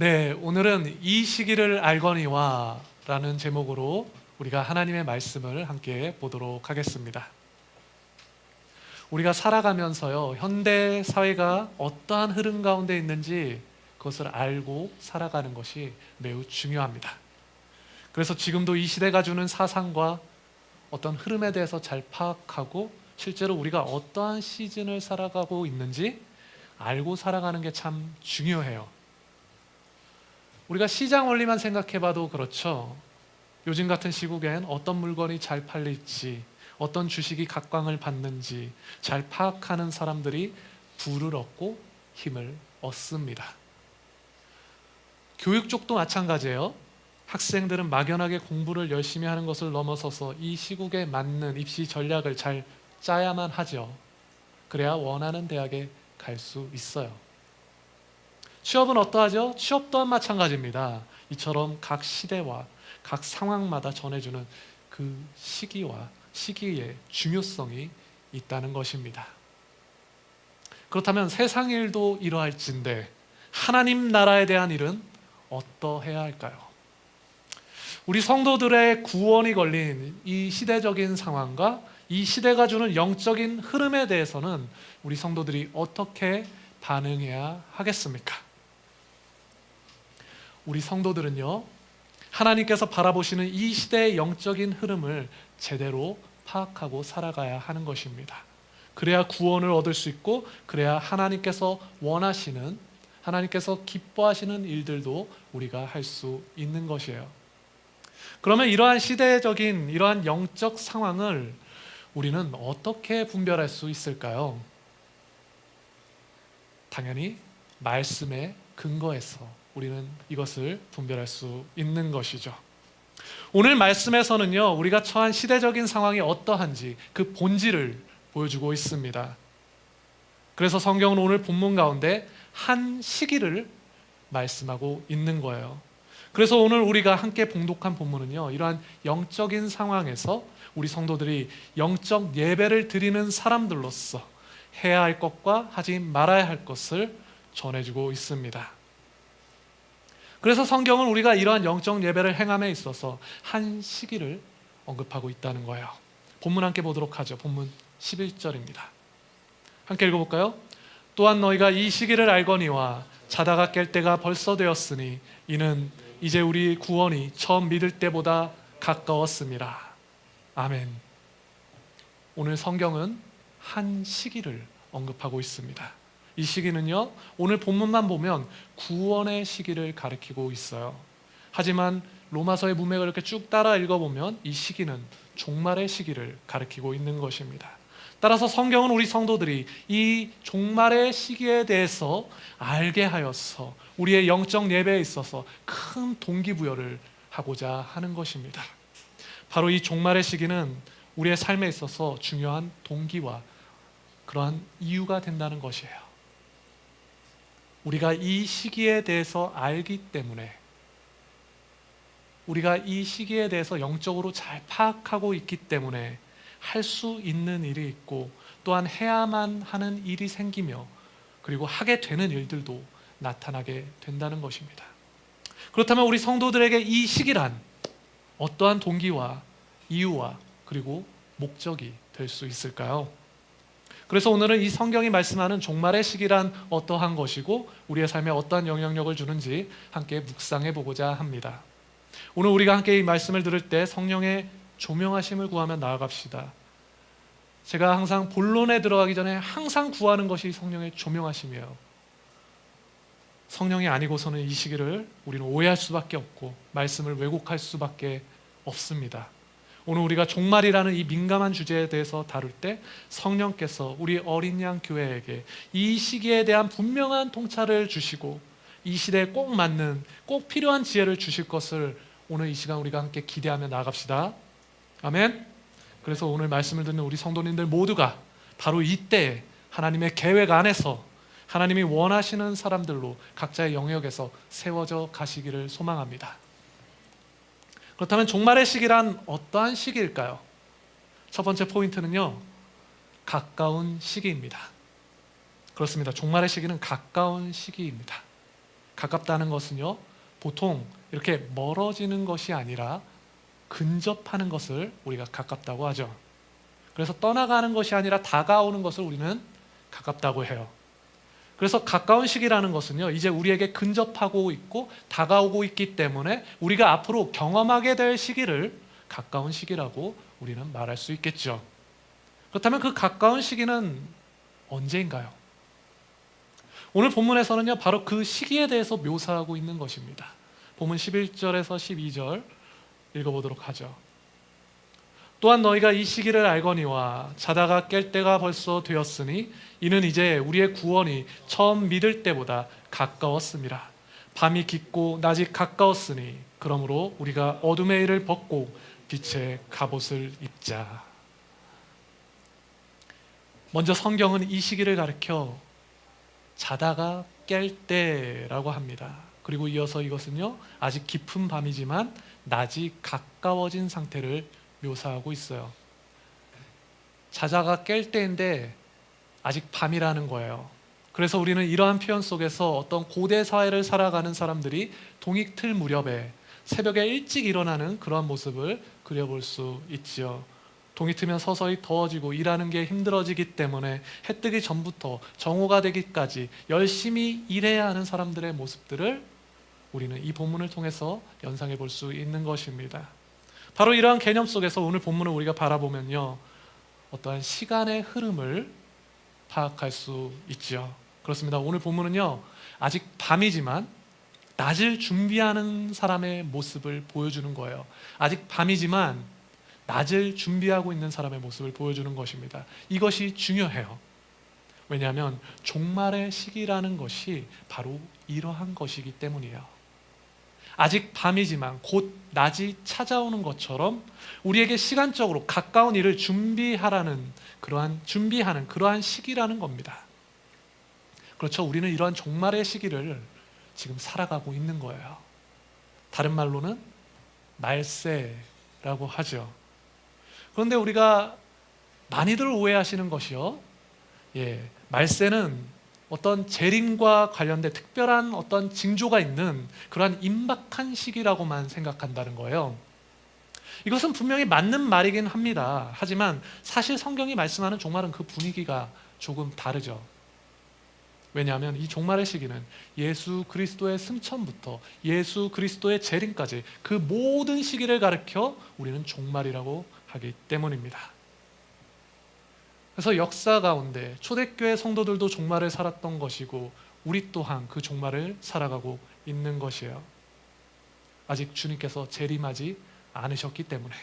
네, 오늘은 이 시기를 알거니와 라는 제목으로 우리가 하나님의 말씀을 함께 보도록 하겠습니다. 우리가 살아가면서요, 현대 사회가 어떠한 흐름 가운데 있는지 그것을 알고 살아가는 것이 매우 중요합니다. 그래서 지금도 이 시대가 주는 사상과 어떤 흐름에 대해서 잘 파악하고 실제로 우리가 어떠한 시즌을 살아가고 있는지 알고 살아가는 게 참 중요해요. 우리가 시장 원리만 생각해봐도 그렇죠. 요즘 같은 시국엔 어떤 물건이 잘 팔릴지, 어떤 주식이 각광을 받는지 잘 파악하는 사람들이 부를 얻고 힘을 얻습니다. 교육 쪽도 마찬가지예요. 학생들은 막연하게 공부를 열심히 하는 것을 넘어서서 이 시국에 맞는 입시 전략을 잘 짜야만 하죠. 그래야 원하는 대학에 갈 수 있어요. 취업은 어떠하죠? 취업 또한 마찬가지입니다. 이처럼 각 시대와 각 상황마다 전해주는 그 시기와 시기의 중요성이 있다는 것입니다. 그렇다면 세상 일도 이러할진데 하나님 나라에 대한 일은 어떠해야 할까요? 우리 성도들의 구원이 걸린 이 시대적인 상황과 이 시대가 주는 영적인 흐름에 대해서는 우리 성도들이 어떻게 반응해야 하겠습니까? 우리 성도들은요, 하나님께서 바라보시는 이 시대의 영적인 흐름을 제대로 파악하고 살아가야 하는 것입니다. 그래야 구원을 얻을 수 있고, 그래야 하나님께서 원하시는, 하나님께서 기뻐하시는 일들도 우리가 할 수 있는 것이에요. 그러면 이러한 시대적인, 이러한 영적 상황을 우리는 어떻게 분별할 수 있을까요? 당연히 말씀에 근거해서 우리는 이것을 분별할 수 있는 것이죠. 오늘 말씀에서는요, 우리가 처한 시대적인 상황이 어떠한지 그 본질을 보여주고 있습니다. 그래서 성경은 오늘 본문 가운데 한 시기를 말씀하고 있는 거예요. 그래서 오늘 우리가 함께 봉독한 본문은요, 이러한 영적인 상황에서 우리 성도들이 영적 예배를 드리는 사람들로서 해야 할 것과 하지 말아야 할 것을 전해주고 있습니다. 그래서 성경은 우리가 이러한 영적 예배를 행함에 있어서 한 시기를 언급하고 있다는 거예요. 본문 함께 보도록 하죠. 본문 11절입니다. 함께 읽어볼까요? 또한 너희가 이 시기를 알거니와 자다가 깰 때가 벌써 되었으니 이는 이제 우리 구원이 처음 믿을 때보다 가까웠음이라. 아멘. 오늘 성경은 한 시기를 언급하고 있습니다. 이 시기는요, 오늘 본문만 보면 구원의 시기를 가리키고 있어요. 하지만 로마서의 문맥을 이렇게 쭉 따라 읽어보면 이 시기는 종말의 시기를 가리키고 있는 것입니다. 따라서 성경은 우리 성도들이 이 종말의 시기에 대해서 알게 하여서 우리의 영적 예배에 있어서 큰 동기부여를 하고자 하는 것입니다. 바로 이 종말의 시기는 우리의 삶에 있어서 중요한 동기와 그러한 이유가 된다는 것이에요. 우리가 이 시기에 대해서 알기 때문에, 우리가 이 시기에 대해서 영적으로 잘 파악하고 있기 때문에 할 수 있는 일이 있고, 또한 해야만 하는 일이 생기며, 그리고 하게 되는 일들도 나타나게 된다는 것입니다. 그렇다면 우리 성도들에게 이 시기란 어떠한 동기와 이유와 그리고 목적이 될 수 있을까요? 그래서 오늘은 이 성경이 말씀하는 종말의 시기란 어떠한 것이고 우리의 삶에 어떠한 영향력을 주는지 함께 묵상해 보고자 합니다. 오늘 우리가 함께 이 말씀을 들을 때 성령의 조명하심을 구하며 나아갑시다. 제가 항상 본론에 들어가기 전에 항상 구하는 것이 성령의 조명하심이에요. 성령이 아니고서는 이 시기를 우리는 오해할 수밖에 없고 말씀을 왜곡할 수밖에 없습니다. 오늘 우리가 종말이라는 이 민감한 주제에 대해서 다룰 때 성령께서 우리 어린 양 교회에게 이 시기에 대한 분명한 통찰을 주시고 이 시대에 꼭 맞는, 꼭 필요한 지혜를 주실 것을 오늘 이 시간 우리가 함께 기대하며 나아갑시다. 아멘. 그래서 오늘 말씀을 듣는 우리 성도님들 모두가 바로 이때 하나님의 계획 안에서 하나님이 원하시는 사람들로 각자의 영역에서 세워져 가시기를 소망합니다. 그렇다면 종말의 시기란 어떠한 시기일까요? 첫 번째 포인트는요, 가까운 시기입니다. 그렇습니다. 종말의 시기는 가까운 시기입니다. 가깝다는 것은요, 보통 이렇게 멀어지는 것이 아니라 근접하는 것을 우리가 가깝다고 하죠. 그래서 떠나가는 것이 아니라 다가오는 것을 우리는 가깝다고 해요. 그래서 가까운 시기라는 것은요, 이제 우리에게 근접하고 있고 다가오고 있기 때문에 우리가 앞으로 경험하게 될 시기를 가까운 시기라고 우리는 말할 수 있겠죠. 그렇다면 그 가까운 시기는 언제인가요? 오늘 본문에서는요, 바로 그 시기에 대해서 묘사하고 있는 것입니다. 본문 11절에서 12절 읽어보도록 하죠. 또한 너희가 이 시기를 알거니와 자다가 깰 때가 벌써 되었으니 이는 이제 우리의 구원이 처음 믿을 때보다 가까웠음이라. 밤이 깊고 낮이 가까웠으니 그러므로 우리가 어둠의 일을 벗고 빛의 갑옷을 입자. 먼저 성경은 이 시기를 가리켜 자다가 깰 때라고 합니다. 그리고 이어서 이것은요, 아직 깊은 밤이지만 낮이 가까워진 상태를 묘사하고 있어요. 자다가 깰 때인데 아직 밤이라는 거예요. 그래서 우리는 이러한 표현 속에서 어떤 고대 사회를 살아가는 사람들이 동익틀 무렵에 새벽에 일찍 일어나는 그러한 모습을 그려볼 수 있지요. 동이 트면 서서히 더워지고 일하는 게 힘들어지기 때문에 해 뜨기 전부터 정오가 되기까지 열심히 일해야 하는 사람들의 모습들을 우리는 이 본문을 통해서 연상해 볼 수 있는 것입니다. 바로 이러한 개념 속에서 오늘 본문을 우리가 바라보면요, 어떠한 시간의 흐름을 파악할 수 있죠. 그렇습니다. 오늘 본문은요, 아직 밤이지만 낮을 준비하는 사람의 모습을 보여주는 거예요. 아직 밤이지만 낮을 준비하고 있는 사람의 모습을 보여주는 것입니다. 이것이 중요해요. 왜냐하면 종말의 시기라는 것이 바로 이러한 것이기 때문이에요. 아직 밤이지만 곧 낮이 찾아오는 것처럼 우리에게 시간적으로 가까운 일을 준비하는 그러한 시기라는 겁니다. 그렇죠. 우리는 이러한 종말의 시기를 지금 살아가고 있는 거예요. 다른 말로는 말세라고 하죠. 그런데 우리가 많이들 오해하시는 것이요, 말세는 어떤 재림과 관련된 특별한 어떤 징조가 있는 그러한 임박한 시기라고만 생각한다는 거예요. 이것은 분명히 맞는 말이긴 합니다. 하지만 사실 성경이 말씀하는 종말은 그 분위기가 조금 다르죠. 왜냐하면 이 종말의 시기는 예수 그리스도의 승천부터 예수 그리스도의 재림까지 그 모든 시기를 가리켜 우리는 종말이라고 하기 때문입니다. 그래서 역사 가운데 초대교회 성도들도 종말을 살았던 것이고 우리 또한 그 종말을 살아가고 있는 것이에요. 아직 주님께서 재림하지 않으셨기 때문에.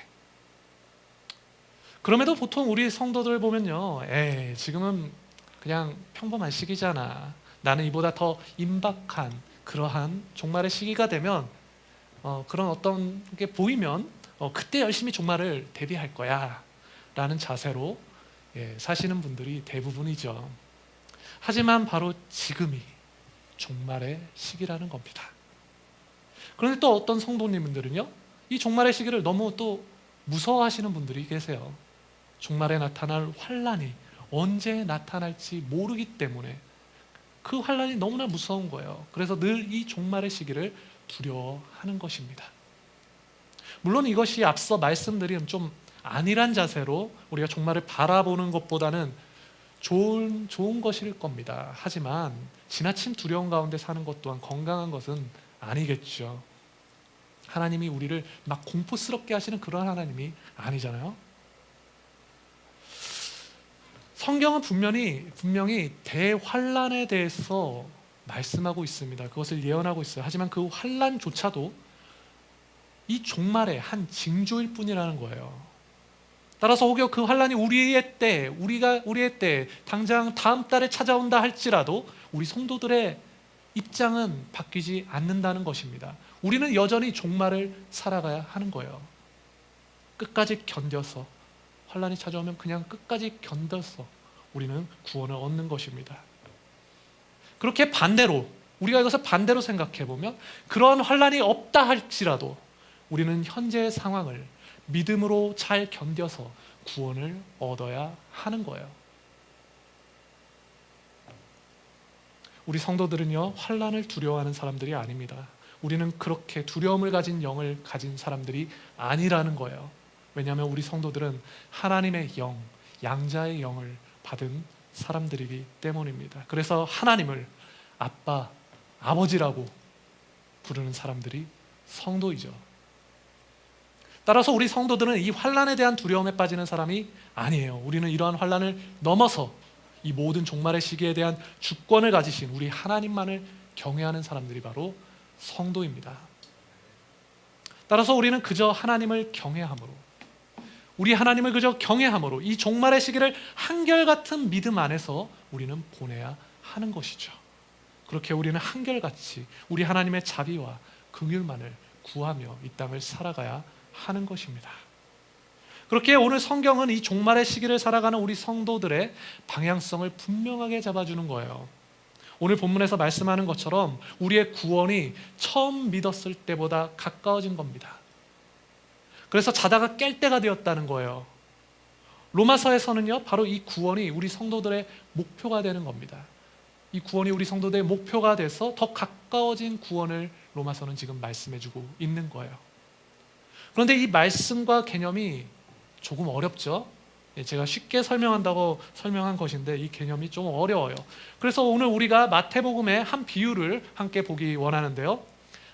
그럼에도 보통 우리 성도들 보면요, 지금은 그냥 평범한 시기잖아. 나는 이보다 더 임박한 그러한 종말의 시기가 되면 그런 어떤 게 보이면 그때 열심히 종말을 대비할 거야 라는 자세로 사시는 분들이 대부분이죠. 하지만 바로 지금이 종말의 시기라는 겁니다. 그런데 또 어떤 성도님들은요, 이 종말의 시기를 너무 또 무서워하시는 분들이 계세요. 종말에 나타날 환란이 언제 나타날지 모르기 때문에 그 환란이 너무나 무서운 거예요. 그래서 늘 이 종말의 시기를 두려워하는 것입니다. 물론 이것이 앞서 말씀드린 좀 안일한 자세로 우리가 종말을 바라보는 것보다는 좋은 것일 겁니다. 하지만 지나친 두려움 가운데 사는 것 또한 건강한 것은 아니겠죠. 하나님이 우리를 막 공포스럽게 하시는 그런 하나님이 아니잖아요. 성경은 분명히 대환란에 대해서 말씀하고 있습니다. 그것을 예언하고 있어요. 하지만 그 환란조차도 이 종말의 한 징조일 뿐이라는 거예요. 따라서 혹여 그 환란이 우리의 때 당장 다음 달에 찾아온다 할지라도 우리 성도들의 입장은 바뀌지 않는다는 것입니다. 우리는 여전히 종말을 살아가야 하는 거예요. 끝까지 견뎌서, 환란이 찾아오면 그냥 끝까지 견뎌서 우리는 구원을 얻는 것입니다. 그렇게 반대로, 우리가 이것을 반대로 생각해 보면 그러한 환란이 없다 할지라도 우리는 현재의 상황을 믿음으로 잘 견뎌서 구원을 얻어야 하는 거예요. 우리 성도들은요, 환난을 두려워하는 사람들이 아닙니다. 우리는 그렇게 두려움을 가진 영을 가진 사람들이 아니라는 거예요. 왜냐하면 우리 성도들은 하나님의 영, 양자의 영을 받은 사람들이기 때문입니다. 그래서 하나님을 아빠, 아버지라고 부르는 사람들이 성도이죠. 따라서 우리 성도들은 이 환난에 대한 두려움에 빠지는 사람이 아니에요. 우리는 이러한 환난을 넘어서 이 모든 종말의 시기에 대한 주권을 가지신 우리 하나님만을 경외하는 사람들이 바로 성도입니다. 따라서 우리는 그저 하나님을 경외함으로, 우리 하나님을 그저 경외함으로 이 종말의 시기를 한결같은 믿음 안에서 우리는 보내야 하는 것이죠. 그렇게 우리는 한결같이 우리 하나님의 자비와 긍휼만을 구하며 이 땅을 살아가야 하는 것입니다. 그렇게 오늘 성경은 이 종말의 시기를 살아가는 우리 성도들의 방향성을 분명하게 잡아주는 거예요. 오늘 본문에서 말씀하는 것처럼 우리의 구원이 처음 믿었을 때보다 가까워진 겁니다. 그래서 자다가 깰 때가 되었다는 거예요. 로마서에서는요, 바로 이 구원이 우리 성도들의 목표가 되는 겁니다. 이 구원이 우리 성도들의 목표가 돼서 더 가까워진 구원을 로마서는 지금 말씀해주고 있는 거예요. 그런데 이 말씀과 개념이 조금 어렵죠? 제가 쉽게 설명한다고 설명한 것인데 이 개념이 좀 어려워요. 그래서 오늘 우리가 마태복음의 한 비유를 함께 보기 원하는데요.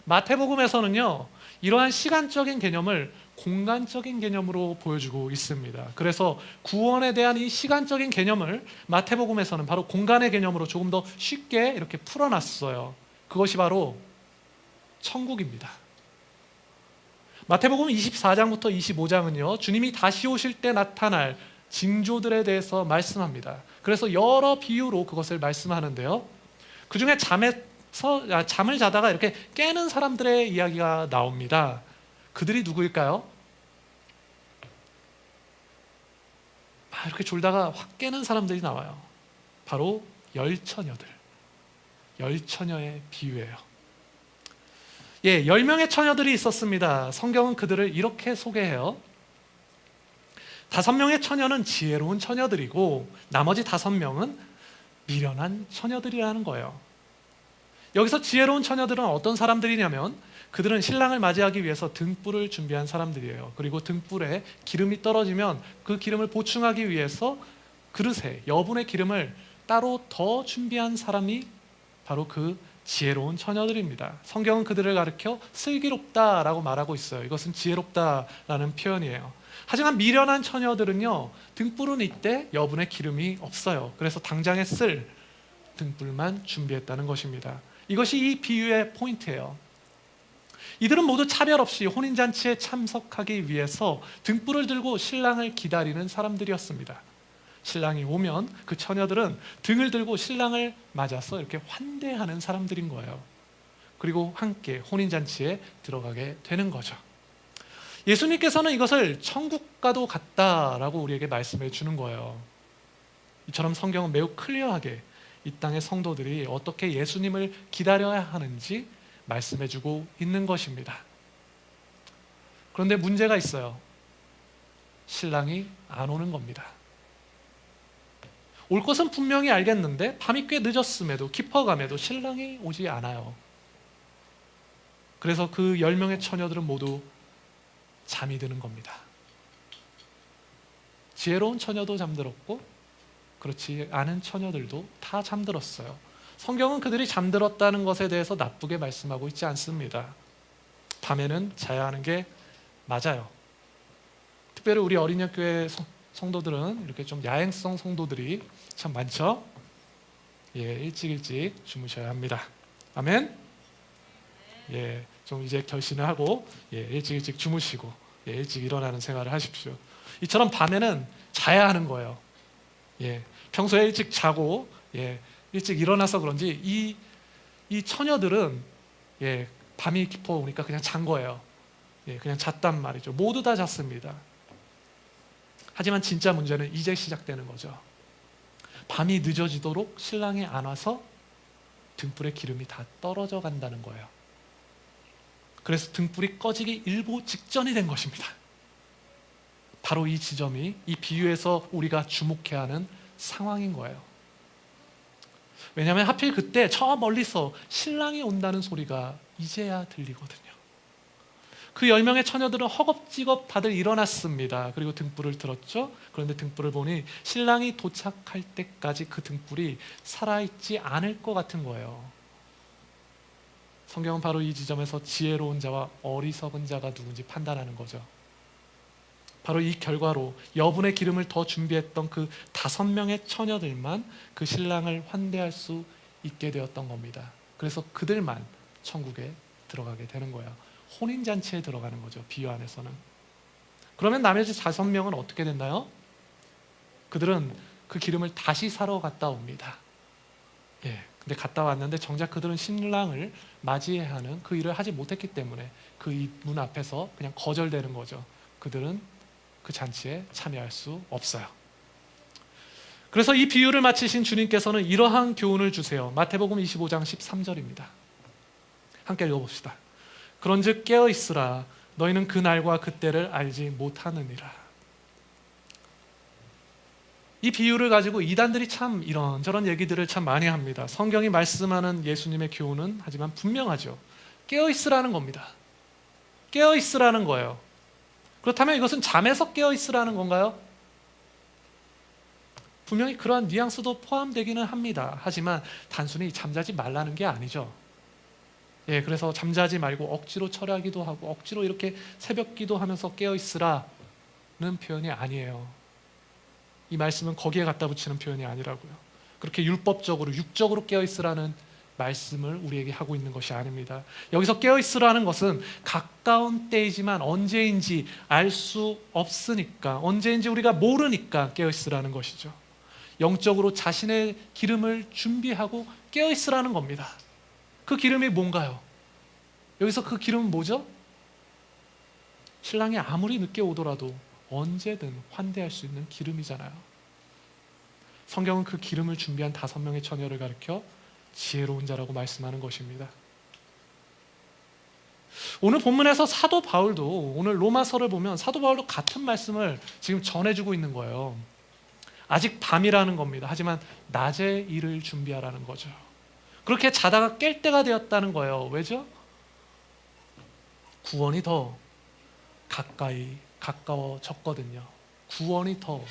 마태복음에서는요, 이러한 시간적인 개념을 공간적인 개념으로 보여주고 있습니다. 그래서 구원에 대한 이 시간적인 개념을 마태복음에서는 바로 공간의 개념으로 조금 더 쉽게 이렇게 풀어놨어요. 그것이 바로 천국입니다. 마태복음 24장부터 25장은요, 주님이 다시 오실 때 나타날 징조들에 대해서 말씀합니다. 그래서 여러 비유로 그것을 말씀하는데요, 그 중에 잠을 자다가 이렇게 깨는 사람들의 이야기가 나옵니다. 그들이 누구일까요? 이렇게 졸다가 확 깨는 사람들이 나와요. 바로 열처녀들, 열처녀의 비유예요. 10명의 처녀들이 있었습니다. 성경은 그들을 이렇게 소개해요. 5명의 처녀는 지혜로운 처녀들이고 나머지 5명은 미련한 처녀들이라는 거예요. 여기서 지혜로운 처녀들은 어떤 사람들이냐면 그들은 신랑을 맞이하기 위해서 등불을 준비한 사람들이에요. 그리고 등불에 기름이 떨어지면 그 기름을 보충하기 위해서 그릇에 여분의 기름을 따로 더 준비한 사람이 바로 그 지혜로운 처녀들입니다. 성경은 그들을 가리켜 슬기롭다라고 말하고 있어요. 이것은 지혜롭다라는 표현이에요. 하지만 미련한 처녀들은요, 등불은 있대 여분의 기름이 없어요. 그래서 당장에 쓸 등불만 준비했다는 것입니다. 이것이 이 비유의 포인트예요. 이들은 모두 차별 없이 혼인잔치에 참석하기 위해서 등불을 들고 신랑을 기다리는 사람들이었습니다. 신랑이 오면 그 처녀들은 등을 들고 신랑을 맞아서 이렇게 환대하는 사람들인 거예요. 그리고 함께 혼인잔치에 들어가게 되는 거죠. 예수님께서는 이것을 천국과도 같다라고 우리에게 말씀해 주는 거예요. 이처럼 성경은 매우 클리어하게 이 땅의 성도들이 어떻게 예수님을 기다려야 하는지 말씀해 주고 있는 것입니다. 그런데 문제가 있어요. 신랑이 안 오는 겁니다. 올 것은 분명히 알겠는데 밤이 꽤 늦었음에도 깊어감에도 신랑이 오지 않아요. 그래서 그 10명의 처녀들은 모두 잠이 드는 겁니다. 지혜로운 처녀도 잠들었고 그렇지 않은 처녀들도 다 잠들었어요. 성경은 그들이 잠들었다는 것에 대해서 나쁘게 말씀하고 있지 않습니다. 밤에는 자야 하는 게 맞아요. 특별히 우리 어린이교회 성도들은 이렇게 좀 야행성 성도들이 참 많죠. 일찍 주무셔야 합니다. 아멘. 좀 이제 결심을 하고 일찍 주무시고 일찍 일어나는 생활을 하십시오. 이처럼 밤에는 자야 하는 거예요. 평소에 일찍 자고 일찍 일어나서 그런지 이 처녀들은 밤이 깊어오니까 그냥 잔 거예요. 그냥 잤단 말이죠. 모두 다 잤습니다. 하지만 진짜 문제는 이제 시작되는 거죠. 밤이 늦어지도록 신랑이 안 와서 등불의 기름이 다 떨어져 간다는 거예요. 그래서 등불이 꺼지기 일보 직전이 된 것입니다. 바로 이 지점이 이 비유에서 우리가 주목해야 하는 상황인 거예요. 왜냐하면 하필 그때 저 멀리서 신랑이 온다는 소리가 이제야 들리거든요. 그 10명의 처녀들은 허겁지겁 다들 일어났습니다. 그리고 등불을 들었죠. 그런데 등불을 보니 신랑이 도착할 때까지 그 등불이 살아있지 않을 것 같은 거예요. 성경은 바로 이 지점에서 지혜로운 자와 어리석은 자가 누군지 판단하는 거죠. 바로 이 결과로 여분의 기름을 더 준비했던 그 5명의 처녀들만 그 신랑을 환대할 수 있게 되었던 겁니다. 그래서 그들만 천국에 들어가게 되는 거예요. 혼인잔치에 들어가는 거죠. 비유 안에서는. 그러면 나머지 5명은 어떻게 됐나요? 그들은 그 기름을 다시 사러 갔다 옵니다. 근데 갔다 왔는데 정작 그들은 신랑을 맞이해야 하는 그 일을 하지 못했기 때문에 그 문 앞에서 그냥 거절되는 거죠. 그들은 그 잔치에 참여할 수 없어요. 그래서 이 비유를 마치신 주님께서는 이러한 교훈을 주세요. 마태복음 25장 13절입니다. 함께 읽어봅시다. 그런즉 깨어 있으라. 너희는 그 날과 그 때를 알지 못하느니라. 이 비유를 가지고 이단들이 참 이런저런 얘기들을 참 많이 합니다. 성경이 말씀하는 예수님의 교훈은 하지만 분명하죠. 깨어 있으라는 겁니다. 깨어 있으라는 거예요. 그렇다면 이것은 잠에서 깨어 있으라는 건가요? 분명히 그러한 뉘앙스도 포함되기는 합니다. 하지만 단순히 잠자지 말라는 게 아니죠. 그래서 잠자지 말고 억지로 철야기도 하고 억지로 이렇게 새벽 기도하면서 깨어 있으라는 표현이 아니에요. 이 말씀은 거기에 갖다 붙이는 표현이 아니라고요. 그렇게 율법적으로 육적으로 깨어 있으라는 말씀을 우리에게 하고 있는 것이 아닙니다. 여기서 깨어 있으라는 것은 가까운 때이지만 언제인지 알 수 없으니까, 언제인지 우리가 모르니까 깨어 있으라는 것이죠. 영적으로 자신의 기름을 준비하고 깨어 있으라는 겁니다. 그 기름이 뭔가요? 여기서 그 기름은 뭐죠? 신랑이 아무리 늦게 오더라도 언제든 환대할 수 있는 기름이잖아요. 성경은 그 기름을 준비한 5명의 처녀를 가리켜 지혜로운 자라고 말씀하는 것입니다. 오늘 본문에서 사도 바울도, 오늘 로마서를 보면 사도 바울도 같은 말씀을 지금 전해주고 있는 거예요. 아직 밤이라는 겁니다. 하지만 낮에 일을 준비하라는 거죠. 그렇게 자다가 깰 때가 되었다는 거예요. 왜죠? 구원이 더 가까워졌거든요. 구원이 더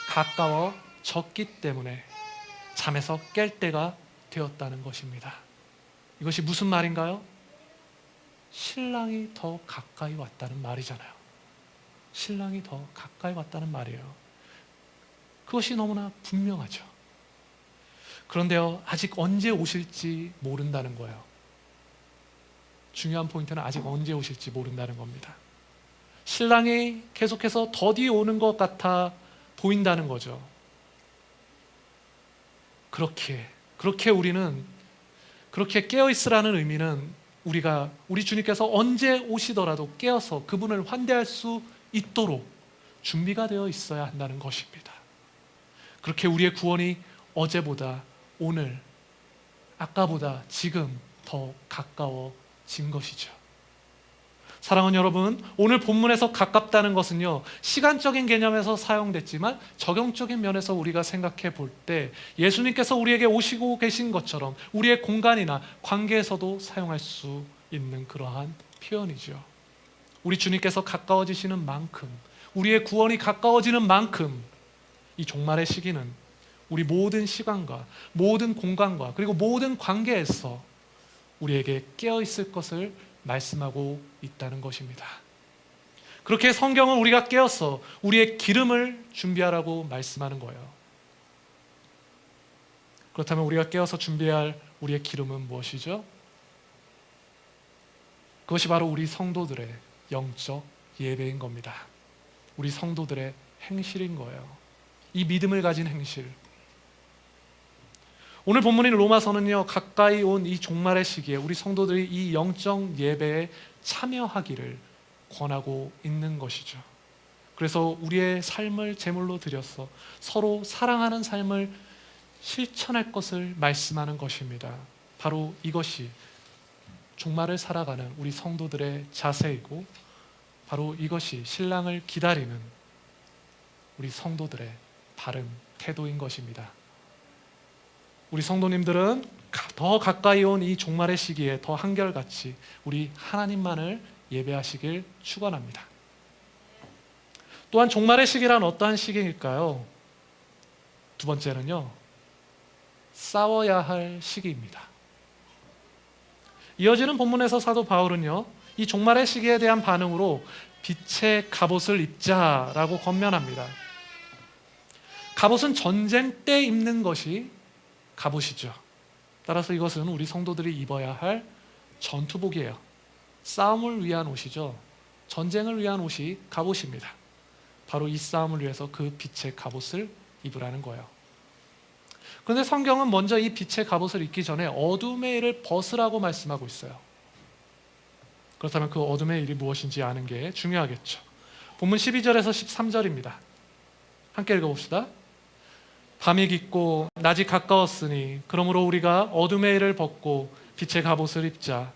가까워졌기 때문에 잠에서 깰 때가 되었다는 것입니다. 이것이 무슨 말인가요? 신랑이 더 가까이 왔다는 말이잖아요. 신랑이 더 가까이 왔다는 말이에요. 그것이 너무나 분명하죠. 그런데요, 아직 언제 오실지 모른다는 거예요. 중요한 포인트는 아직 언제 오실지 모른다는 겁니다. 신랑이 계속해서 더디 오는 것 같아 보인다는 거죠. 그렇게 우리는, 그렇게 깨어있으라는 의미는 우리 주님께서 언제 오시더라도 깨어서 그분을 환대할 수 있도록 준비가 되어 있어야 한다는 것입니다. 그렇게 우리의 구원이 어제보다 오늘, 아까보다 지금 더 가까워진 것이죠. 사랑하는 여러분, 오늘 본문에서 가깝다는 것은요, 시간적인 개념에서 사용됐지만 적용적인 면에서 우리가 생각해 볼 때 예수님께서 우리에게 오시고 계신 것처럼 우리의 공간이나 관계에서도 사용할 수 있는 그러한 표현이죠. 우리 주님께서 가까워지시는 만큼, 우리의 구원이 가까워지는 만큼 이 종말의 시기는 우리 모든 시간과 모든 공간과 그리고 모든 관계에서 우리에게 깨어있을 것을 말씀하고 있다는 것입니다. 그렇게 성경은 우리가 깨어서 우리의 기름을 준비하라고 말씀하는 거예요. 그렇다면 우리가 깨어서 준비할 우리의 기름은 무엇이죠? 그것이 바로 우리 성도들의 영적 예배인 겁니다. 우리 성도들의 행실인 거예요. 이 믿음을 가진 행실. 오늘 본문인 로마서는요, 가까이 온 이 종말의 시기에 우리 성도들이 이 영적 예배에 참여하기를 권하고 있는 것이죠. 그래서 우리의 삶을 제물로 드려서 서로 사랑하는 삶을 실천할 것을 말씀하는 것입니다. 바로 이것이 종말을 살아가는 우리 성도들의 자세이고, 바로 이것이 신랑을 기다리는 우리 성도들의 바른 태도인 것입니다. 우리 성도님들은 더 가까이 온 이 종말의 시기에 더 한결같이 우리 하나님만을 예배하시길 축원합니다. 또한 종말의 시기란 어떠한 시기일까요? 두 번째는요, 싸워야 할 시기입니다. 이어지는 본문에서 사도 바울은요, 이 종말의 시기에 대한 반응으로 빛의 갑옷을 입자라고 권면합니다. 갑옷은 전쟁 때 입는 것이 갑옷이죠. 따라서 이것은 우리 성도들이 입어야 할 전투복이에요. 싸움을 위한 옷이죠. 전쟁을 위한 옷이 갑옷입니다. 바로 이 싸움을 위해서 그 빛의 갑옷을 입으라는 거예요. 그런데 성경은 먼저 이 빛의 갑옷을 입기 전에 어둠의 일을 벗으라고 말씀하고 있어요. 그렇다면 그 어둠의 일이 무엇인지 아는 게 중요하겠죠. 본문 12절에서 13절입니다. 함께 읽어봅시다. 밤이 깊고 낮이 가까웠으니 그러므로 우리가 어둠의 일을 벗고 빛의 갑옷을 입자.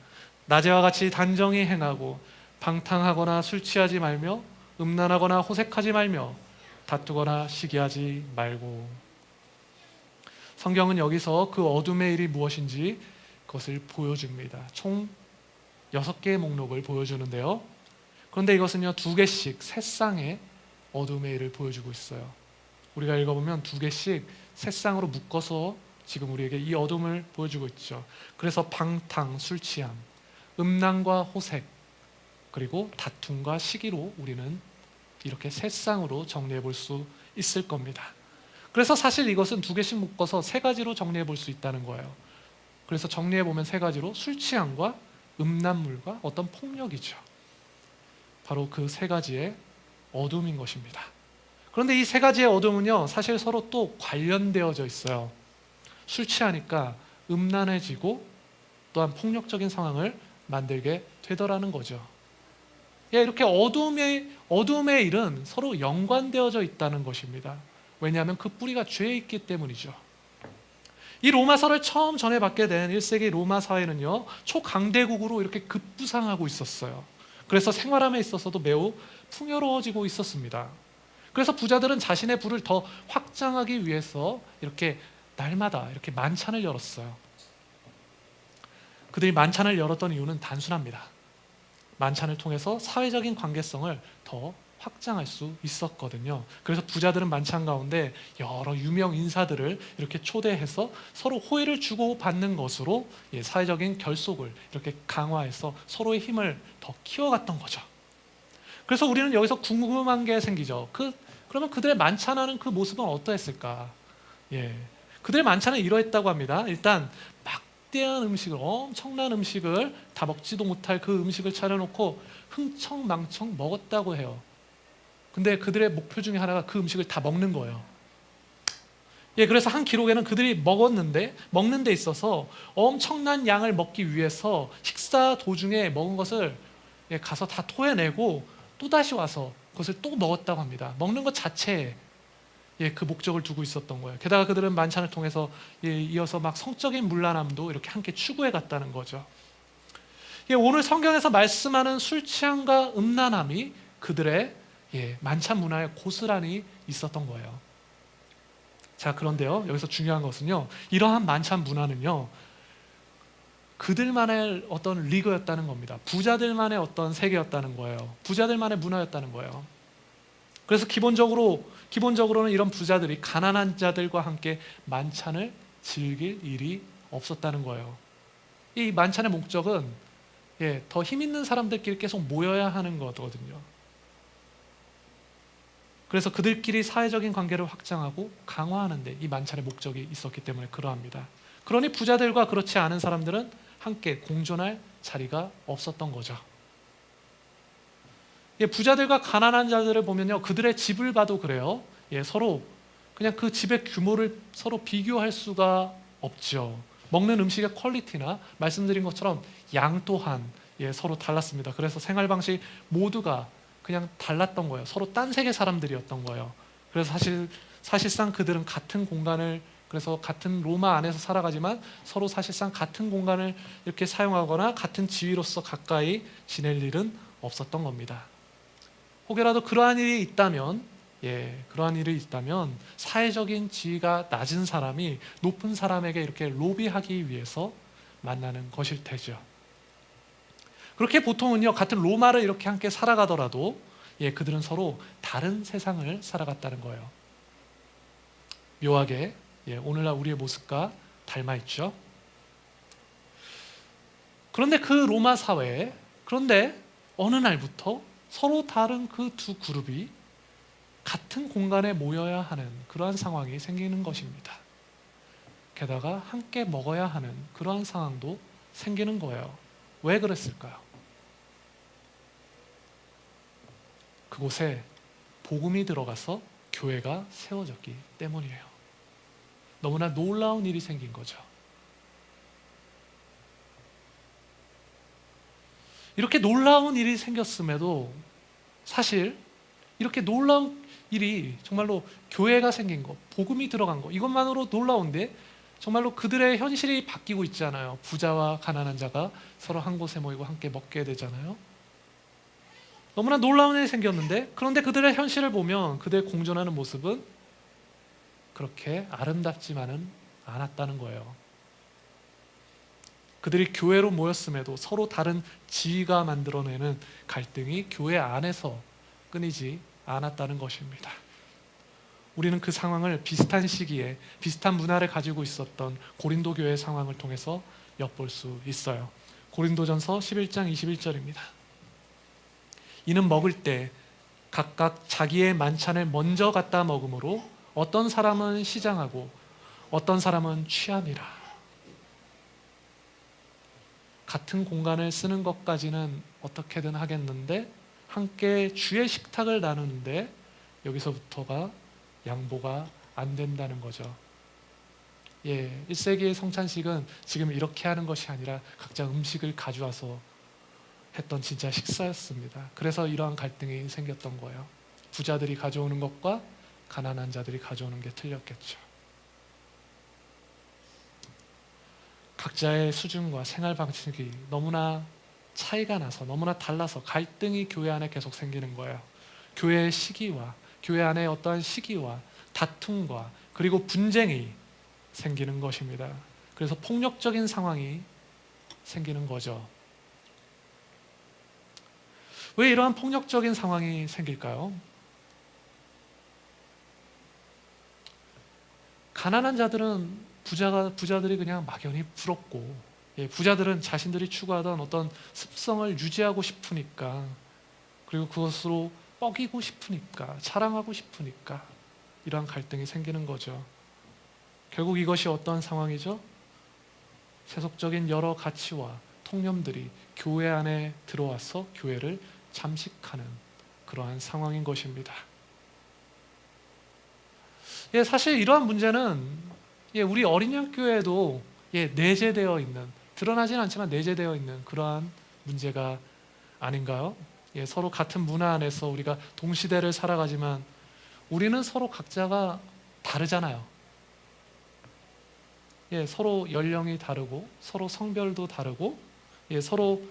낮에와 같이 단정히 행하고 방탕하거나 술 취하지 말며 음란하거나 호색하지 말며 다투거나 시기하지 말고. 성경은 여기서 그 어둠의 일이 무엇인지 그것을 보여줍니다. 총 6개의 목록을 보여주는데요. 그런데 이것은요, 2개씩 세 쌍의 어둠의 일을 보여주고 있어요. 우리가 읽어보면 2개씩 세 쌍으로 묶어서 지금 우리에게 이 어둠을 보여주고 있죠. 그래서 방탕, 술 취함, 음란과 호색, 그리고 다툼과 시기로 우리는 이렇게 세 쌍으로 정리해 볼 수 있을 겁니다. 그래서 사실 이것은 2개씩 묶어서 3가지로 정리해 볼 수 있다는 거예요. 그래서 정리해 보면 3가지로 술 취함과 음란물과 어떤 폭력이죠. 바로 그 3가지의 어둠인 것입니다. 그런데 이 3가지의 어둠은요, 사실 서로 또 관련되어져 있어요. 술 취하니까 음란해지고 또한 폭력적인 상황을 만들게 되더라는 거죠. 이렇게 어둠의 일은 서로 연관되어져 있다는 것입니다. 왜냐하면 그 뿌리가 죄에 있기 때문이죠. 이 로마서를 처음 전해받게 된 1세기 로마 사회는요, 초강대국으로 이렇게 급부상하고 있었어요. 그래서 생활함에 있어서도 매우 풍요로워지고 있었습니다. 그래서 부자들은 자신의 부를 더 확장하기 위해서 이렇게 날마다 이렇게 만찬을 열었어요. 그들이 만찬을 열었던 이유는 단순합니다. 만찬을 통해서 사회적인 관계성을 더 확장할 수 있었거든요. 그래서 부자들은 만찬 가운데 여러 유명 인사들을 이렇게 초대해서 서로 호의를 주고받는 것으로 사회적인 결속을 이렇게 강화해서 서로의 힘을 더 키워갔던 거죠. 그래서 우리는 여기서 궁금한 게 생기죠. 그러면 그들의 만찬하는 그 모습은 어떠했을까? 그들의 만찬은 이러했다고 합니다. 일단 막대한 음식을, 엄청난 음식을 다 먹지도 못할 그 음식을 차려놓고 흥청망청 먹었다고 해요. 근데 그들의 목표 중에 하나가 그 음식을 다 먹는 거예요. 그래서 한 기록에는 그들이 먹는 데 있어서 엄청난 양을 먹기 위해서 식사 도중에 먹은 것을 가서 다 토해내고 또다시 와서 그것을 또 먹었다고 합니다. 먹는 것 자체에 그 목적을 두고 있었던 거예요. 게다가 그들은 만찬을 통해서 이어서 막 성적인 문란함도 이렇게 함께 추구해 갔다는 거죠. 오늘 성경에서 말씀하는 술 취함과 음란함이 그들의 만찬 문화에 고스란히 있었던 거예요. 자, 그런데요, 여기서 중요한 것은요, 이러한 만찬 문화는요, 그들만의 어떤 리그였다는 겁니다. 부자들만의 어떤 세계였다는 거예요. 부자들만의 문화였다는 거예요. 그래서 기본적으로는 이런 부자들이 가난한 자들과 함께 만찬을 즐길 일이 없었다는 거예요. 이 만찬의 목적은 더 힘 있는 사람들끼리 계속 모여야 하는 거거든요. 그래서 그들끼리 사회적인 관계를 확장하고 강화하는 데 이 만찬의 목적이 있었기 때문에 그러합니다. 그러니 부자들과 그렇지 않은 사람들은 함께 공존할 자리가 없었던 거죠. 부자들과 가난한 자들을 보면요, 그들의 집을 봐도 그래요. 서로 그냥 그 집의 규모를 서로 비교할 수가 없죠. 먹는 음식의 퀄리티나 말씀드린 것처럼 양 또한 서로 달랐습니다. 그래서 생활 방식 모두가 그냥 달랐던 거예요. 서로 딴 세계 사람들이었던 거예요. 그래서 사실상 그들은 같은 공간을, 그래서 같은 로마 안에서 살아가지만 서로 사실상 같은 공간을 이렇게 사용하거나 같은 지위로서 가까이 지낼 일은 없었던 겁니다. 혹여라도 그러한 일이 있다면 그러한 일이 있다면 사회적인 지위가 낮은 사람이 높은 사람에게 이렇게 로비하기 위해서 만나는 것일 테죠. 그렇게 보통은요, 같은 로마를 이렇게 함께 살아가더라도 그들은 서로 다른 세상을 살아갔다는 거예요. 묘하게 오늘날 우리의 모습과 닮아 있죠. 그런데 그 로마 사회에 어느 날부터 서로 다른 그 두 그룹이 같은 공간에 모여야 하는 그러한 상황이 생기는 것입니다. 게다가 함께 먹어야 하는 그러한 상황도 생기는 거예요. 왜 그랬을까요? 그곳에 복음이 들어가서 교회가 세워졌기 때문이에요. 너무나 놀라운 일이 생긴 거죠. 이렇게 놀라운 일이 생겼음에도 사실 이렇게 놀라운 일이 정말로 교회가 생긴 거, 복음이 들어간 거, 이것만으로 놀라운데 정말로 그들의 현실이 바뀌고 있잖아요. 부자와 가난한 자가 서로 한 곳에 모이고 함께 먹게 되잖아요. 너무나 놀라운 일이 생겼는데, 그런데 그들의 현실을 보면 그들의 공존하는 모습은 그렇게 아름답지만은 않았다는 거예요. 그들이 교회로 모였음에도 서로 다른 지위가 만들어내는 갈등이 교회 안에서 끊이지 않았다는 것입니다. 우리는 그 상황을 비슷한 시기에 비슷한 문화를 가지고 있었던 고린도 교회의 상황을 통해서 엿볼 수 있어요. 고린도전서 11장 21절입니다. 이는 먹을 때 각각 자기의 만찬을 먼저 갖다 먹으므로 어떤 사람은 시장하고 어떤 사람은 취함이라. 같은 공간을 쓰는 것까지는 어떻게든 하겠는데 함께 주의 식탁을 나누는데 여기서부터가 양보가 안 된다는 거죠. 1세기의 성찬식은 지금 이렇게 하는 것이 아니라 각자 음식을 가져와서 했던 진짜 식사였습니다. 그래서 이러한 갈등이 생겼던 거예요. 부자들이 가져오는 것과 가난한 자들이 가져오는 게 틀렸겠죠. 각자의 수준과 생활 방식이 너무나 차이가 나서 너무나 달라서 갈등이 교회 안에 계속 생기는 거예요. 교회의 시기와 교회 안에 어떠한 시기와 다툼과 그리고 분쟁이 생기는 것입니다. 그래서 폭력적인 상황이 생기는 거죠. 왜 이러한 폭력적인 상황이 생길까요? 가난한 자들은 부자들이 그냥 막연히 부럽고, 부자들은 자신들이 추구하던 어떤 습성을 유지하고 싶으니까, 그리고 그것으로 뻐기고 싶으니까, 자랑하고 싶으니까 이러한 갈등이 생기는 거죠. 결국 이것이 어떠한 상황이죠? 세속적인 여러 가치와 통념들이 교회 안에 들어와서 교회를 잠식하는 그러한 상황인 것입니다. 사실 이러한 문제는 우리 어린양 교회에도 내재되어 있는, 드러나진 않지만 내재되어 있는 그러한 문제가 아닌가요? 서로 같은 문화 안에서 우리가 동시대를 살아가지만 우리는 서로 각자가 다르잖아요. 서로 연령이 다르고 서로 성별도 다르고 서로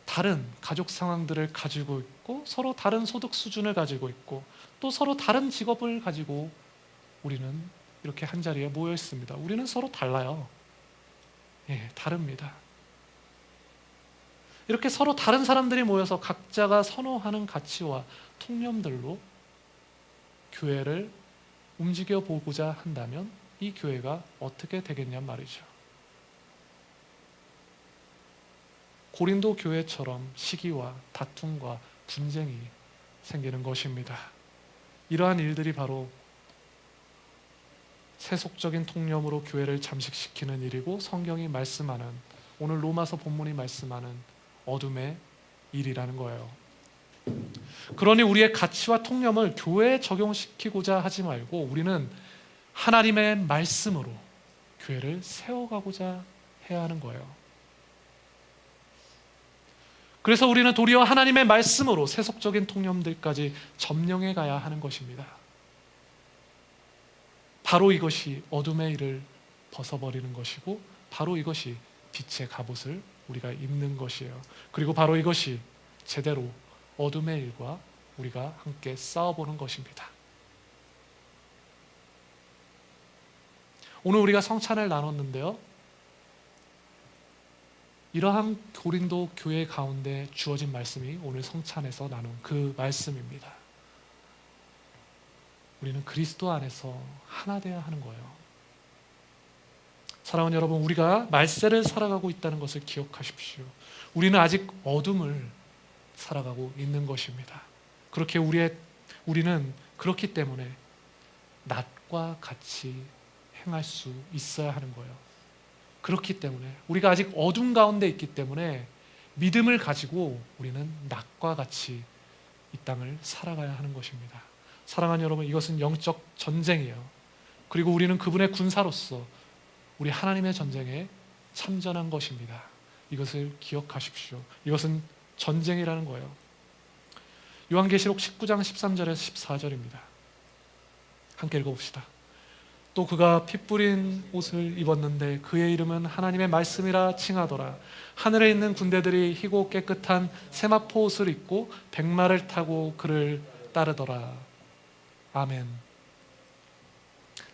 다른 가족 상황들을 가지고 있고 서로 다른 소득 수준을 가지고 있고 또 서로 다른 직업을 가지고 우리는 이렇게 한자리에 모여 있습니다. 우리는 서로 달라요. 다릅니다. 이렇게 서로 다른 사람들이 모여서 각자가 선호하는 가치와 통념들로 교회를 움직여 보고자 한다면 이 교회가 어떻게 되겠냔 말이죠. 고린도 교회처럼 시기와 다툼과 분쟁이 생기는 것입니다. 이러한 일들이 바로 세속적인 통념으로 교회를 잠식시키는 일이고, 성경이 말씀하는, 오늘 로마서 본문이 말씀하는 어둠의 일이라는 거예요. 그러니 우리의 가치와 통념을 교회에 적용시키고자 하지 말고 우리는 하나님의 말씀으로 교회를 세워가고자 해야 하는 거예요. 그래서 우리는 도리어 하나님의 말씀으로 세속적인 통념들까지 점령해 가야 하는 것입니다. 바로 이것이 어둠의 일을 벗어버리는 것이고, 바로 이것이 빛의 갑옷을 우리가 입는 것이에요. 그리고 바로 이것이 제대로 어둠의 일과 우리가 함께 싸워보는 것입니다. 오늘 우리가 성찬을 나눴는데요. 이러한 고린도 교회 가운데 주어진 말씀이 오늘 성찬에서 나눈 그 말씀입니다. 우리는 그리스도 안에서 하나 되어야 하는 거예요. 사랑하는 여러분, 우리가 말세를 살아가고 있다는 것을 기억하십시오. 우리는 아직 어둠을 살아가고 있는 것입니다. 그렇게 우리는 그렇기 때문에 낮과 같이 행할 수 있어야 하는 거예요. 그렇기 때문에 우리가 아직 어둠 가운데 있기 때문에 믿음을 가지고 우리는 낮과 같이 이 땅을 살아가야 하는 것입니다. 사랑하는 여러분, 이것은 영적 전쟁이에요. 그리고 우리는 그분의 군사로서 우리 하나님의 전쟁에 참전한 것입니다. 이것을 기억하십시오. 이것은 전쟁이라는 거예요. 요한계시록 19장 13절에서 14절입니다. 함께 읽어봅시다. 또 그가 피 뿌린 옷을 입었는데 그의 이름은 하나님의 말씀이라 칭하더라. 하늘에 있는 군대들이 희고 깨끗한 세마포 옷을 입고 백마를 타고 그를 따르더라. 아멘.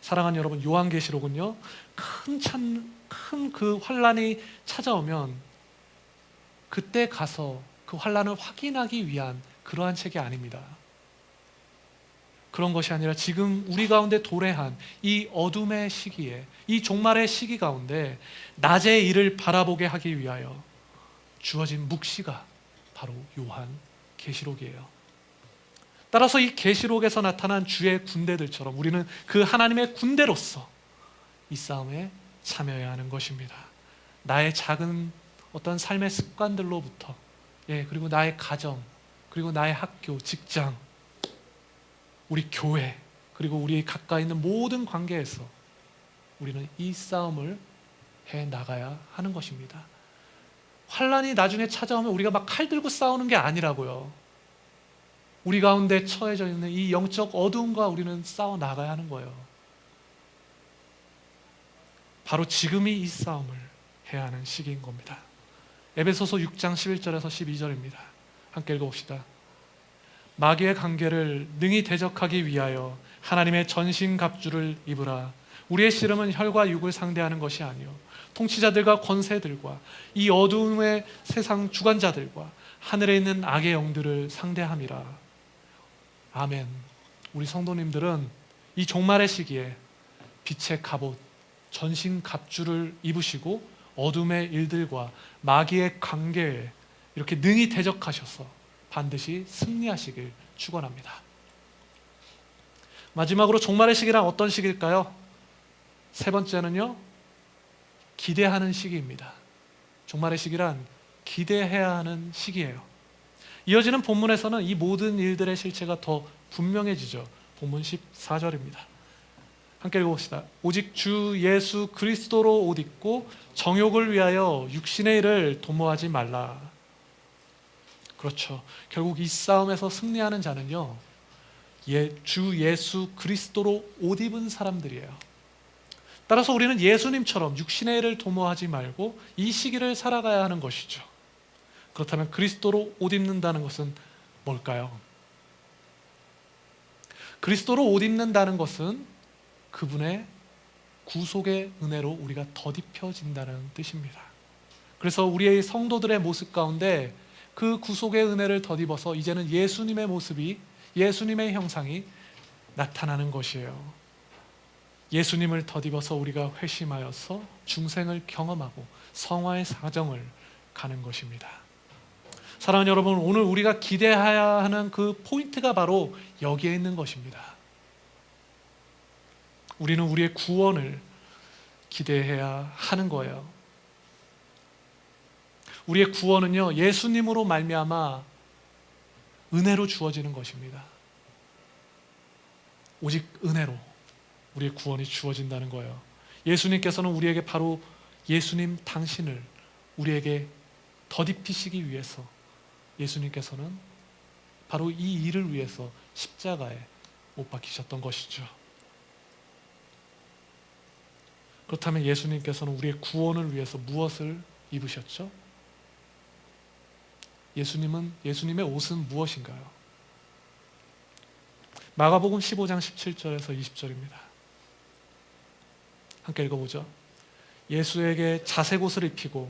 사랑하는 여러분, 요한계시록은요, 큰 그 환란이 찾아오면 그때 가서 그 환란을 확인하기 위한 그러한 책이 아닙니다. 그런 것이 아니라 지금 우리 가운데 도래한 이 어둠의 시기에, 이 종말의 시기 가운데 낮의 일을 바라보게 하기 위하여 주어진 묵시가 바로 요한계시록이에요. 따라서 이 계시록에서 나타난 주의 군대들처럼 우리는 그 하나님의 군대로서 이 싸움에 참여해야 하는 것입니다. 나의 작은 어떤 삶의 습관들로부터, 그리고 나의 가정, 그리고 나의 학교, 직장, 우리 교회, 그리고 우리 가까이 있는 모든 관계에서 우리는 이 싸움을 해 나가야 하는 것입니다. 환란이 나중에 찾아오면 우리가 막 칼 들고 싸우는 게 아니라고요. 우리 가운데 처해져 있는 이 영적 어두움과 우리는 싸워 나가야 하는 거예요. 바로 지금이 이 싸움을 해야 하는 시기인 겁니다. 에베소서 6장 11절에서 12절입니다. 함께 읽어봅시다. 마귀의 관계를 능히 대적하기 위하여 하나님의 전신갑주를 입으라. 우리의 씨름은 혈과 육을 상대하는 것이 아니요 통치자들과 권세들과 이 어두움의 세상 주관자들과 하늘에 있는 악의 영들을 상대함이라. 아멘. 우리 성도님들은 이 종말의 시기에 빛의 갑옷, 전신갑주를 입으시고 어둠의 일들과 마귀의 관계에 이렇게 능히 대적하셔서 반드시 승리하시길 축원합니다. 마지막으로 종말의 시기란 어떤 시기일까요? 세 번째는요, 기대하는 시기입니다. 종말의 시기란 기대해야 하는 시기예요. 이어지는 본문에서는 이 모든 일들의 실체가 더 분명해지죠. 본문 14절입니다. 함께 읽어봅시다. 오직 주 예수 그리스도로 옷 입고 정욕을 위하여 육신의 일을 도모하지 말라. 그렇죠. 결국 이 싸움에서 승리하는 자는요, 주 예수 그리스도로 옷 입은 사람들이에요. 따라서 우리는 예수님처럼 육신의 일을 도모하지 말고 이 시기를 살아가야 하는 것이죠. 그렇다면 그리스도로 옷 입는다는 것은 뭘까요? 그리스도로 옷 입는다는 것은 그분의 구속의 은혜로 우리가 덧입혀진다는 뜻입니다. 그래서 우리의 성도들의 모습 가운데 그 구속의 은혜를 덧입어서 이제는 예수님의 모습이, 예수님의 형상이 나타나는 것이에요. 예수님을 덧입어서 우리가 회심하여서 중생을 경험하고 성화의 사정을 가는 것입니다. 사랑하는 여러분, 오늘 우리가 기대해야 하는 그 포인트가 바로 여기에 있는 것입니다. 우리는 우리의 구원을 기대해야 하는 거예요. 우리의 구원은요, 예수님으로 말미암아 은혜로 주어지는 것입니다. 오직 은혜로 우리의 구원이 주어진다는 거예요. 예수님께서는 우리에게 바로 예수님 당신을 우리에게 덧입히시기 위해서, 예수님께서는 바로 이 일을 위해서 십자가에 못 박히셨던 것이죠. 그렇다면 예수님께서는 우리의 구원을 위해서 무엇을 입으셨죠? 예수님의 옷은 무엇인가요? 마가복음 15장 17절에서 20절입니다. 함께 읽어보죠. 예수에게 자색 옷을 입히고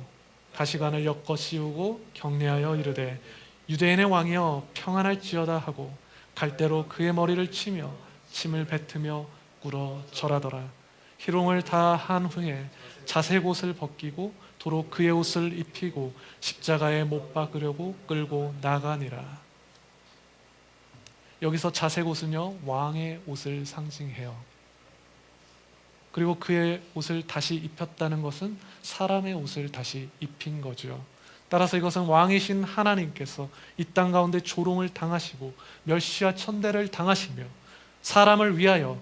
가시관을 엮어 씌우고 경례하여 이르되 유대인의 왕이여 평안할지어다 하고 갈대로 그의 머리를 치며 침을 뱉으며 꿇어 절하더라. 희롱을 다 한 후에 자색 옷을 벗기고 도로 그의 옷을 입히고 십자가에 못 박으려고 끌고 나가니라. 여기서 자색 옷은요, 왕의 옷을 상징해요. 그리고 그의 옷을 다시 입혔다는 것은 사람의 옷을 다시 입힌 거죠. 따라서 이것은 왕이신 하나님께서 이 땅 가운데 조롱을 당하시고 멸시와 천대를 당하시며 사람을 위하여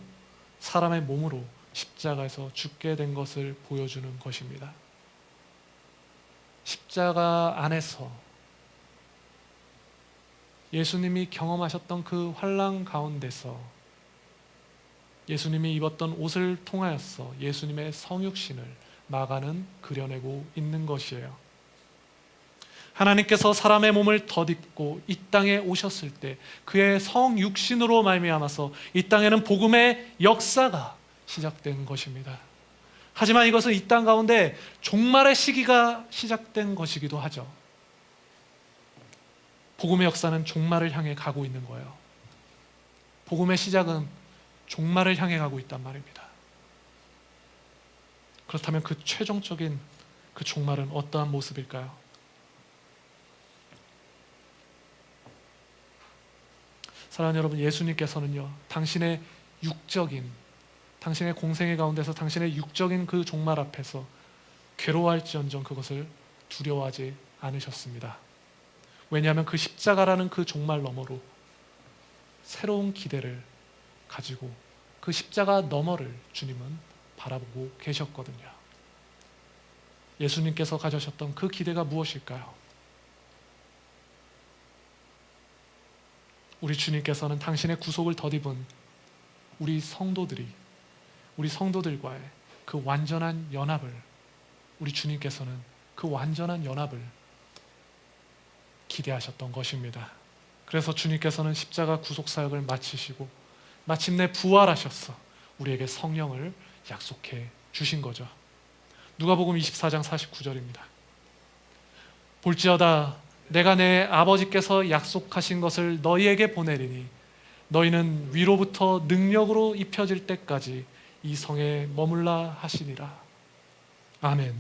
사람의 몸으로 십자가에서 죽게 된 것을 보여주는 것입니다. 십자가 안에서 예수님이 경험하셨던 그 환난 가운데서 예수님이 입었던 옷을 통하여서 예수님의 성육신을 마가는 그려내고 있는 것이에요. 하나님께서 사람의 몸을 덧입고 이 땅에 오셨을 때 그의 성육신으로 말미암아서 이 땅에는 복음의 역사가 시작된 것입니다. 하지만 이것은 이 땅 가운데 종말의 시기가 시작된 것이기도 하죠. 복음의 역사는 종말을 향해 가고 있는 거예요. 복음의 시작은 종말을 향해 가고 있단 말입니다. 그렇다면 그 최종적인 그 종말은 어떠한 모습일까요? 사랑하는 여러분, 예수님께서는요, 당신의 공생의 가운데서 당신의 육적인 그 종말 앞에서 괴로워할지언정 그것을 두려워하지 않으셨습니다. 왜냐하면 그 십자가라는 그 종말 너머로 새로운 기대를 가지고 그 십자가 너머를 주님은 바라보고 계셨거든요. 예수님께서 가지셨던 그 기대가 무엇일까요? 우리 주님께서는 당신의 구속을 덧입은 우리 성도들과의 그 완전한 연합을, 우리 주님께서는 그 완전한 연합을 기대하셨던 것입니다. 그래서 주님께서는 십자가 구속사역을 마치시고 마침내 부활하셔서 우리에게 성령을 약속해 주신 거죠. 누가복음 24장 49절입니다. 볼지어다 내가 내 아버지께서 약속하신 것을 너희에게 보내리니 너희는 위로부터 능력으로 입혀질 때까지 이 성에 머물라 하시니라. 아멘.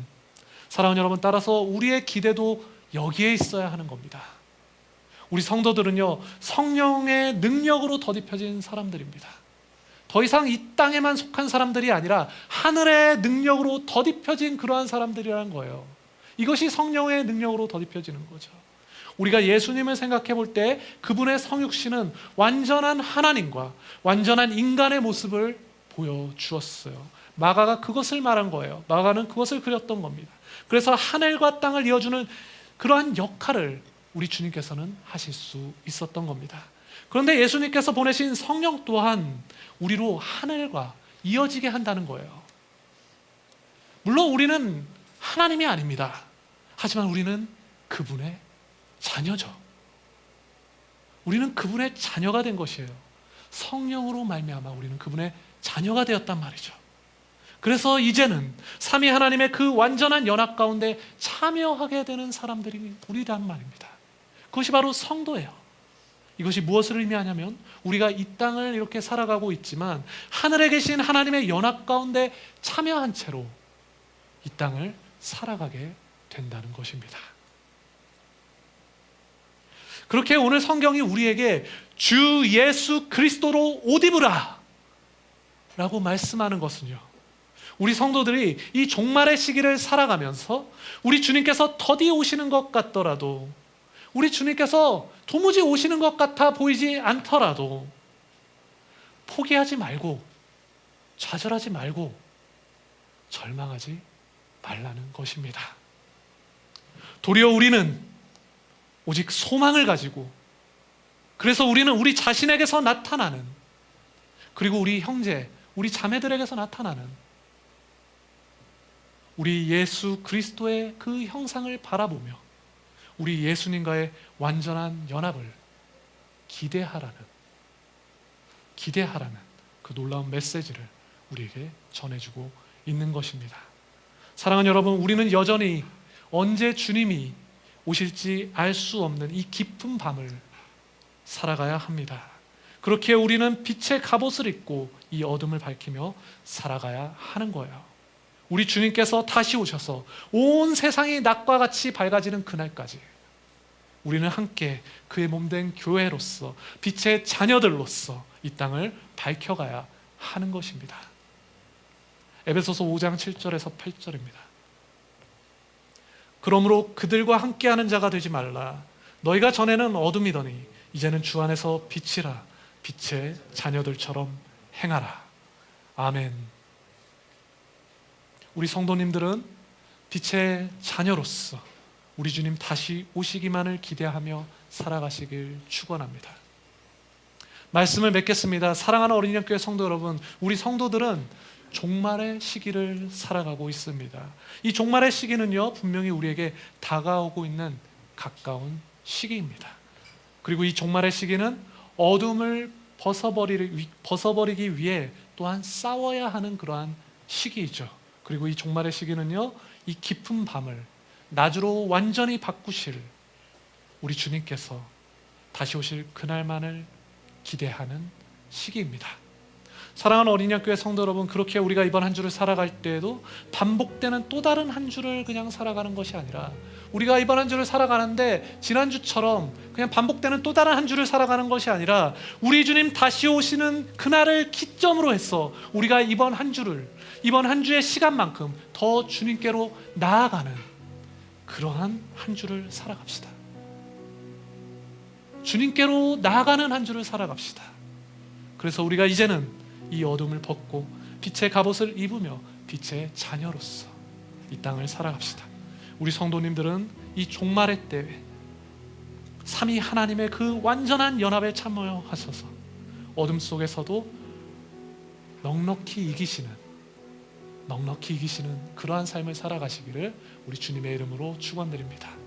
사랑하는 여러분, 따라서 우리의 기대도 여기에 있어야 하는 겁니다. 우리 성도들은요, 성령의 능력으로 덧입혀진 사람들입니다. 더 이상 이 땅에만 속한 사람들이 아니라 하늘의 능력으로 덧입혀진 그러한 사람들이라는 거예요. 이것이 성령의 능력으로 덧입혀지는 거죠. 우리가 예수님을 생각해 볼 때 그분의 성육신은 완전한 하나님과 완전한 인간의 모습을 보여주었어요. 마가가 그것을 말한 거예요. 마가는 그것을 그렸던 겁니다. 그래서 하늘과 땅을 이어주는 그러한 역할을 우리 주님께서는 하실 수 있었던 겁니다. 그런데 예수님께서 보내신 성령 또한 우리로 하늘과 이어지게 한다는 거예요. 물론 우리는 하나님이 아닙니다. 하지만 우리는 그분의 자녀죠. 우리는 그분의 자녀가 된 것이에요. 성령으로 말미암아 우리는 그분의 자녀가 되었단 말이죠. 그래서 이제는 삼위 하나님의 그 완전한 연합 가운데 참여하게 되는 사람들이 우리란 말입니다. 그것이 바로 성도예요. 이것이 무엇을 의미하냐면 우리가 이 땅을 이렇게 살아가고 있지만 하늘에 계신 하나님의 연합 가운데 참여한 채로 이 땅을 살아가게 된다는 것입니다. 그렇게 오늘 성경이 우리에게 주 예수 그리스도로 옷 입으라 라고 말씀하는 것은요, 우리 성도들이 이 종말의 시기를 살아가면서 우리 주님께서 더디 오시는 것 같더라도, 우리 주님께서 도무지 오시는 것 같아 보이지 않더라도 포기하지 말고 좌절하지 말고 절망하지 말라는 것입니다. 도리어 우리는 오직 소망을 가지고, 그래서 우리는 우리 자신에게서 나타나는, 그리고 우리 형제, 우리 자매들에게서 나타나는 우리 예수 그리스도의 그 형상을 바라보며 우리 예수님과의 완전한 연합을 기대하라는 그 놀라운 메시지를 우리에게 전해주고 있는 것입니다. 사랑하는 여러분, 우리는 여전히 언제 주님이 오실지 알 수 없는 이 깊은 밤을 살아가야 합니다. 그렇게 우리는 빛의 갑옷을 입고 이 어둠을 밝히며 살아가야 하는 거예요. 우리 주님께서 다시 오셔서 온 세상이 낮과 같이 밝아지는 그날까지 우리는 함께 그의 몸된 교회로서 빛의 자녀들로서 이 땅을 밝혀가야 하는 것입니다. 에베소서 5장 7절에서 8절입니다. 그러므로 그들과 함께하는 자가 되지 말라. 너희가 전에는 어둠이더니 이제는 주 안에서 빛이라. 빛의 자녀들처럼 행하라. 아멘. 우리 성도님들은 빛의 자녀로서 우리 주님 다시 오시기만을 기대하며 살아가시길 축원합니다. 말씀을 맺겠습니다. 사랑하는 어린이교회 성도 여러분, 우리 성도들은 종말의 시기를 살아가고 있습니다. 이 종말의 시기는요, 분명히 우리에게 다가오고 있는 가까운 시기입니다. 그리고 이 종말의 시기는 어둠을 벗어버리기 위해 또한 싸워야 하는 그러한 시기이죠. 그리고 이 종말의 시기는요, 이 깊은 밤을 낮으로 완전히 바꾸실 우리 주님께서 다시 오실 그날만을 기대하는 시기입니다. 사랑하는 어린이학교의 성도 여러분, 그렇게 우리가 이번 한 주를 살아갈 때에도 반복되는 또 다른 한 주를 그냥 살아가는 것이 아니라, 우리가 이번 한 주를 살아가는데 지난주처럼 그냥 반복되는 또 다른 한 주를 살아가는 것이 아니라, 우리 주님 다시 오시는 그날을 기점으로 해서 우리가 이번 한 주의 시간만큼 더 주님께로 나아가는 그러한 한 주를 살아갑시다. 주님께로 나아가는 한 주를 살아갑시다. 그래서 우리가 이제는 이 어둠을 벗고 빛의 갑옷을 입으며 빛의 자녀로서 이 땅을 살아갑시다. 우리 성도님들은 이 종말의 때에 삼위 하나님의 그 완전한 연합에 참여하셔서 어둠 속에서도 넉넉히 이기시는 그러한 삶을 살아가시기를 우리 주님의 이름으로 축원드립니다.